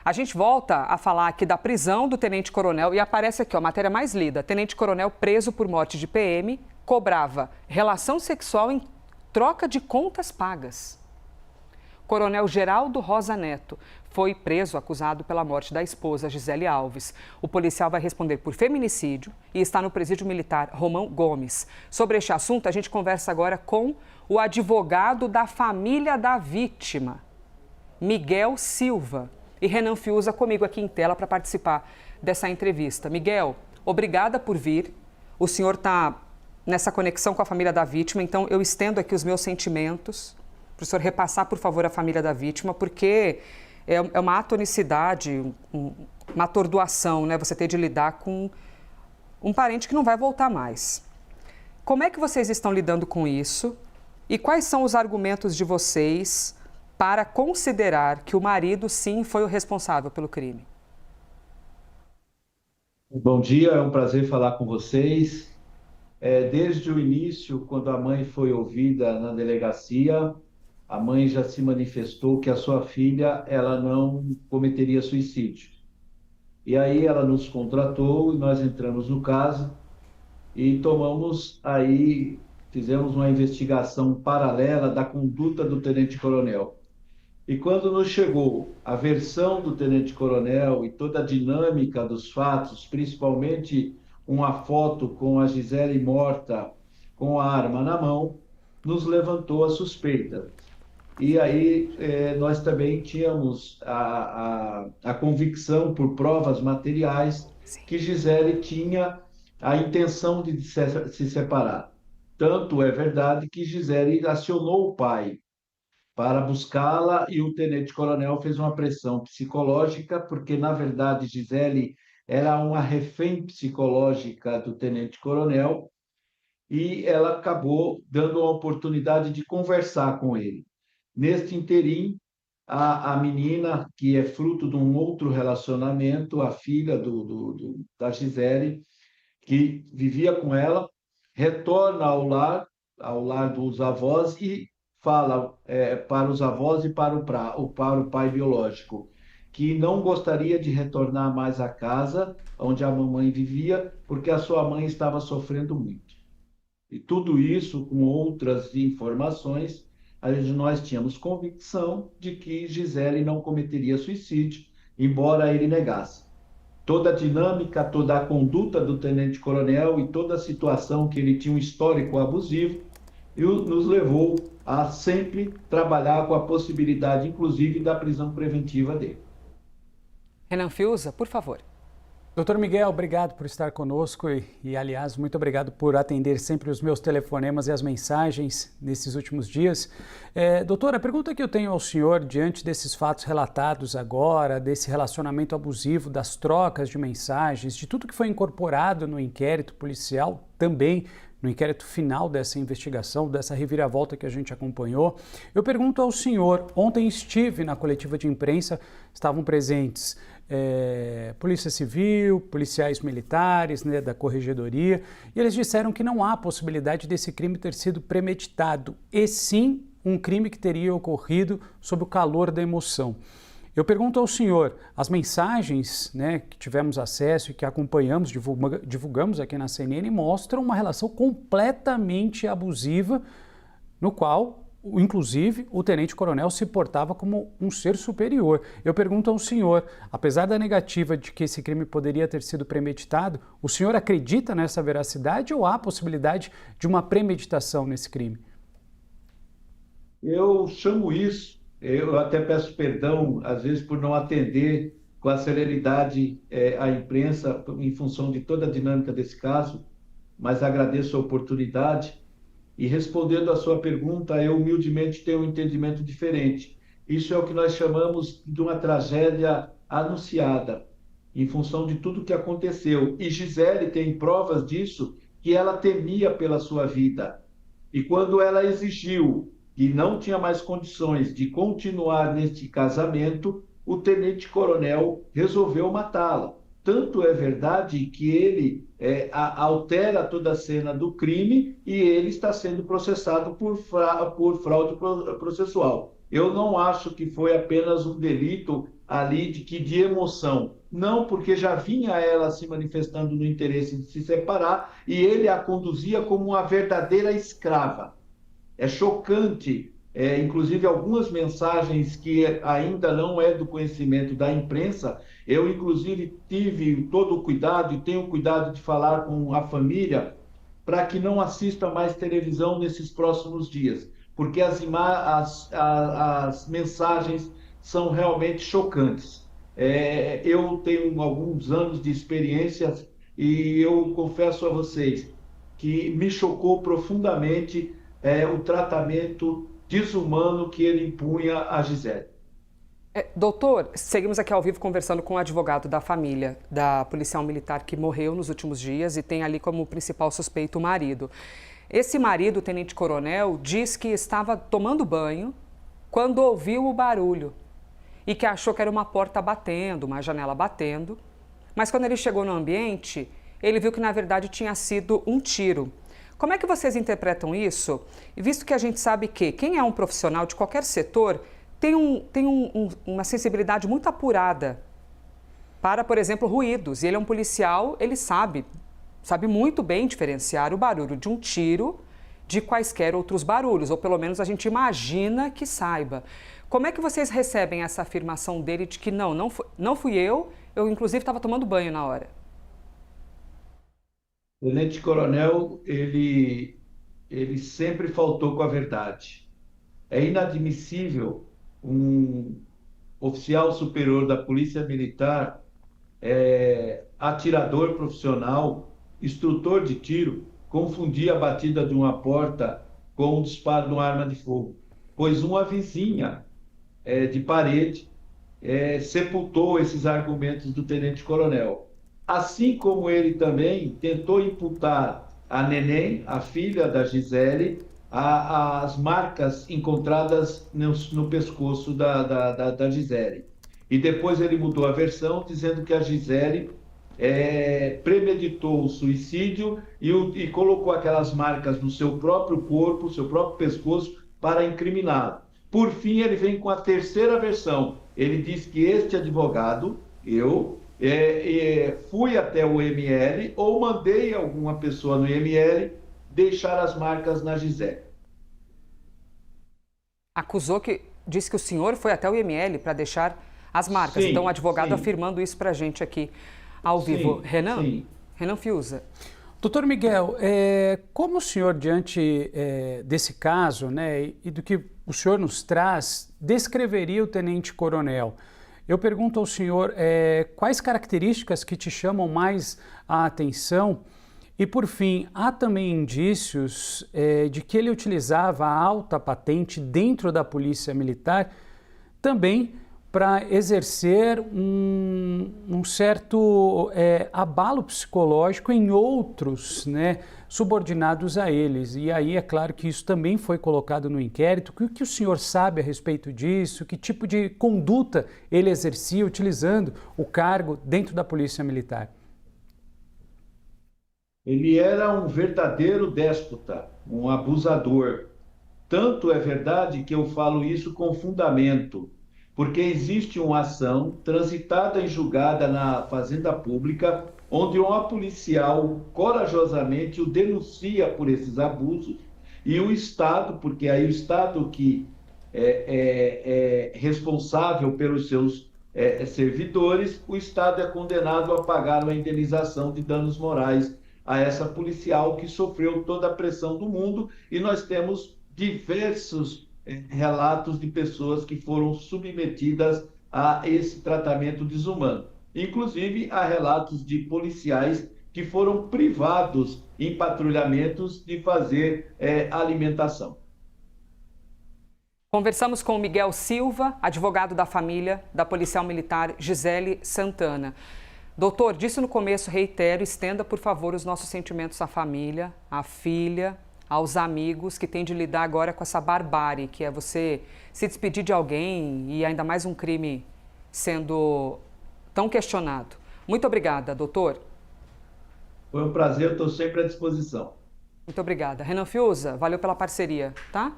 A gente volta a falar aqui da prisão do tenente-coronel e aparece aqui, ó, a matéria mais lida. Tenente-coronel preso por morte de PM cobrava relação sexual em troca de contas pagas. Coronel Geraldo Rosa Neto foi preso acusado pela morte da esposa Gisele Alves. O policial vai responder por feminicídio e está no presídio militar Romão Gomes. Sobre este assunto, a gente conversa agora com o advogado da família da vítima, Miguel Silva. E Renan Fiuza comigo aqui em tela para participar dessa entrevista. Miguel, obrigada por vir. O senhor está nessa conexão com a família da vítima, então eu estendo aqui os meus sentimentos para o senhor repassar, por favor, a família da vítima, porque é uma atonicidade, uma atordoação, né? Você ter de lidar com um parente que não vai voltar mais. Como é que vocês estão lidando com isso? E quais são os argumentos de vocês para considerar que o marido, sim, foi o responsável pelo crime? Bom dia, é um prazer falar com vocês. Desde o início, quando a mãe foi ouvida na delegacia, a mãe já se manifestou que a sua filha ela não cometeria suicídio. E aí ela nos contratou e nós entramos no caso e fizemos uma investigação paralela da conduta do tenente-coronel. E quando nos chegou a versão do tenente-coronel e toda a dinâmica dos fatos, principalmente uma foto com a Gisele morta com a arma na mão, nos levantou a suspeita. E aí nós também tínhamos a convicção por provas materiais que Gisele tinha a intenção de se separar. Tanto é verdade que Gisele acionou o pai para buscá-la e o tenente-coronel fez uma pressão psicológica, porque, na verdade, Gisele era uma refém psicológica do tenente-coronel e ela acabou dando a oportunidade de conversar com ele. Neste interim, a menina, que é fruto de um outro relacionamento, a filha da Gisele, que vivia com ela, retorna ao lar dos avós e fala para os avós e para o pai biológico, que não gostaria de retornar mais à casa onde a mamãe vivia, porque a sua mãe estava sofrendo muito. E tudo isso, com outras informações, nós tínhamos convicção de que Gisele não cometeria suicídio, embora ele negasse. Toda a dinâmica, toda a conduta do tenente-coronel e toda a situação que ele tinha um histórico abusivo, nos levou a sempre trabalhar com a possibilidade, inclusive, da prisão preventiva dele. Renan Fiuza, por favor. Doutor Miguel, obrigado por estar conosco aliás, muito obrigado por atender sempre os meus telefonemas e as mensagens nesses últimos dias. Doutor, a pergunta que eu tenho ao senhor, diante desses fatos relatados agora, desse relacionamento abusivo, das trocas de mensagens, de tudo que foi incorporado no inquérito policial, também no inquérito final dessa investigação, dessa reviravolta que a gente acompanhou, eu pergunto ao senhor, ontem estive na coletiva de imprensa, estavam presentes Polícia Civil, policiais militares, né, da Corregedoria, e eles disseram que não há possibilidade desse crime ter sido premeditado, e sim um crime que teria ocorrido sob o calor da emoção. Eu pergunto ao senhor, as mensagens, né, que tivemos acesso e que acompanhamos, divulgamos aqui na CNN, mostram uma relação completamente abusiva, no qual, inclusive, o tenente-coronel se portava como um ser superior. Eu pergunto ao senhor, apesar da negativa de que esse crime poderia ter sido premeditado, o senhor acredita nessa veracidade ou há possibilidade de uma premeditação nesse crime? Eu chamo isso, eu até peço perdão, às vezes, por não atender com a celeridade a imprensa, em função de toda a dinâmica desse caso, mas agradeço a oportunidade. E respondendo à sua pergunta, eu humildemente tenho um entendimento diferente. Isso é o que nós chamamos de uma tragédia anunciada, em função de tudo que aconteceu. E Gisele tem provas disso, que ela temia pela sua vida. E quando ela exigiu e não tinha mais condições de continuar neste casamento, o tenente-coronel resolveu matá-la. Tanto é verdade que ele altera toda a cena do crime e ele está sendo processado por fraude processual. Eu não acho que foi apenas um delito ali de emoção. Não, porque já vinha ela se manifestando no interesse de se separar e ele a conduzia como uma verdadeira escrava. É chocante, inclusive algumas mensagens que ainda não é do conhecimento da imprensa. Eu, inclusive, tive todo o cuidado e tenho cuidado de falar com a família para que não assista mais televisão nesses próximos dias, porque as mensagens são realmente chocantes. Eu tenho alguns anos de experiência e eu confesso a vocês que me chocou profundamente o tratamento desumano que ele impunha a Gisele. Doutor, seguimos aqui ao vivo conversando com o advogado da família da policial militar que morreu nos últimos dias e tem ali como principal suspeito o marido. Esse marido, o tenente-coronel, diz que estava tomando banho quando ouviu o barulho e que achou que era uma porta batendo, uma janela batendo. Mas quando ele chegou no ambiente, ele viu que na verdade tinha sido um tiro. Como é que vocês interpretam isso? Visto que a gente sabe que quem é um profissional de qualquer setor tem uma sensibilidade muito apurada para, por exemplo, ruídos. E ele é um policial, ele sabe muito bem diferenciar o barulho de um tiro de quaisquer outros barulhos, ou pelo menos a gente imagina que saiba. Como é que vocês recebem essa afirmação dele de que não fui eu inclusive estava tomando banho na hora? O tenente-coronel, ele sempre faltou com a verdade. É inadmissível um oficial superior da Polícia Militar, atirador profissional, instrutor de tiro, confundir a batida de uma porta com o disparo de uma arma de fogo. Pois uma vizinha de parede sepultou esses argumentos do tenente-coronel. Assim como ele também tentou imputar a Neném, a filha da Gisele, as marcas encontradas no pescoço da Gisele. E depois ele mudou a versão, dizendo que a Gisele premeditou o suicídio e colocou aquelas marcas no seu próprio corpo, seu próprio pescoço, para incriminá-lo. Por fim, ele vem com a terceira versão. Ele diz que este advogado, fui até o IML ou mandei alguma pessoa no IML deixar as marcas na Gisele. Disse que o senhor foi até o IML para deixar as marcas. Sim, então, o advogado afirmando isso para a gente aqui ao vivo. Renan Fiuza. Doutor Miguel, como o senhor, diante desse caso, né, e do que o senhor nos traz, descreveria o tenente-coronel? Eu pergunto ao senhor quais características que te chamam mais a atenção e, por fim, há também indícios de que ele utilizava a alta patente dentro da Polícia Militar também para exercer um certo abalo psicológico em outros, né, subordinados a eles. E aí é claro que isso também foi colocado no inquérito. O que o senhor sabe a respeito disso? Que tipo de conduta ele exercia utilizando o cargo dentro da Polícia Militar? Ele era um verdadeiro déspota, um abusador. Tanto é verdade que eu falo isso com fundamento, porque existe uma ação transitada em julgada na Fazenda Pública, onde uma policial corajosamente o denuncia por esses abusos, e o Estado, porque aí o Estado que é responsável pelos seus servidores, o Estado é condenado a pagar uma indenização de danos morais a essa policial que sofreu toda a pressão do mundo, e nós temos diversos relatos de pessoas que foram submetidas a esse tratamento desumano. Inclusive, há relatos de policiais que foram privados em patrulhamentos de fazer alimentação. Conversamos com o Miguel Silva, advogado da família da policial militar Gisele Santana. Doutor, disse no começo, reitero, estenda, por favor, os nossos sentimentos à família, à filha, aos amigos que têm de lidar agora com essa barbárie, que é você se despedir de alguém e ainda mais um crime sendo tão questionado. Muito obrigada, doutor. Foi um prazer, estou sempre à disposição. Muito obrigada. Renan Fiuza, valeu pela parceria, tá?